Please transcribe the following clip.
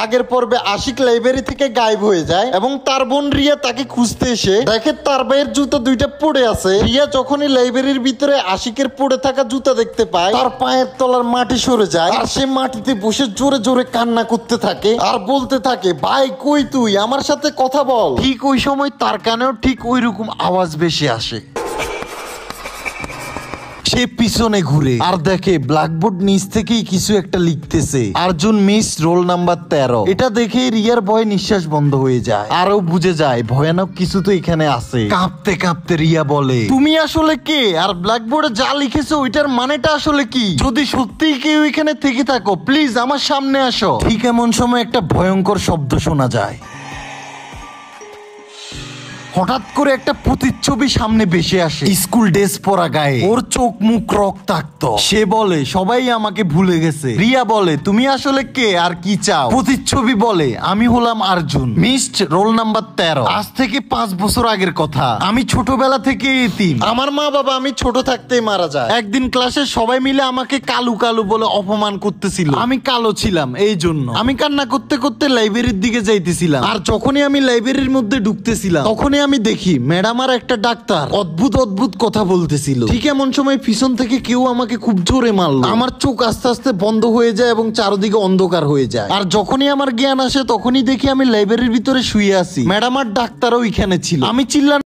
আগের পর্বে আশিক লাইব্রেরি থেকে গায়েব হয়ে যায় এবং তার বোন রিয়া তাকে খুঁজতে এসে দেখে তার ভাইয়ের জুতা দুইটা পড়ে আছে। রিয়া যখনই লাইব্রেরির ভিতরে আশিকের পড়ে থাকা জুতা দেখতে পায়, তার পায়ের তলার মাটি সরে যায় আর সে মাটিতে বসে জোরে জোরে কান্না করতে থাকে আর বলতে থাকে, ভাই কই তুই, আমার সাথে কথা বল। ঠিক ওই সময় তার কানেও ঠিক ওই রকম আওয়াজ ভেসে আসে। সে পিছনে ঘুরে আর দেখে ব্ল্যাকবোর্ড নিচ থেকেই কিছু একটা লিখতেছে, আর্জুন মিস রোল নাম্বার 13। এটা দেখে রিয়ার ভয়ে নিঃশ্বাস বন্ধ হয়ে যায় আরও বুঝে যায় ভয়ানক কিছু তো এখানে আছে। কাঁপতে কাঁপতে রিয়া বলে, তুমি আসলে কে আর ব্ল্যাকবোর্ডে যা লিখেছো ওইটার মানেটা আসলে কি? যদি সত্যিই কেউ এখানে থেকে থাকো প্লিজ আমার সামনে আসো। ঠিক এমন সময় একটা ভয়ঙ্কর শব্দ শোনা যায়। হঠাৎ করে একটা প্রতিচ্ছবি সামনে ভেসে আসে, স্কুল ড্রেস পরা গায়ে, ওর চোখ মুখ রক্তাক্ত। সে বলে, সবাই আমাকে ভুলে গেছে। রিয়া বলে, তুমি আসলে কে আর কি চাও? প্রতিচ্ছবি বলে, আমি হলাম আর্জুন, মিসড রোল নাম্বার 13। আজ থেকে 5 বছর আগের কথা। আমি ছোটবেলা থেকে এতিম। আমার মা বাবা আমি ছোট থাকতেই মারা যায়। একদিন ক্লাসে সবাই মিলে আমাকে কালু কালু বলে অপমান করতেছিল। আমি কালো ছিলাম এই জন্য। আমি কান্না করতে করতে লাইব্রেরির দিকে যাইতেছিলাম আর যখনই আমি লাইব্রেরির মধ্যে ঢুকতেছিলাম তখনই আমি দেখি ম্যাডাম আর একটা ডাক্তার অদ্ভুত অদ্ভুত কথা বলতেছিল। ঠিক এমন সময় পিছন থেকে কেউ আমাকে খুব জোরে মারলো। আমার চোখ আস্তে আস্তে বন্ধ হয়ে যায় এবং চারদিকে অন্ধকার হয়ে যায়। আর যখনই আমার জ্ঞান আসে তখনই দেখি আমি লাইব্রেরির ভিতরে শুয়ে আছি। ম্যাডাম আর ডাক্তারও এখানে ছিল। আমি চিল্লানো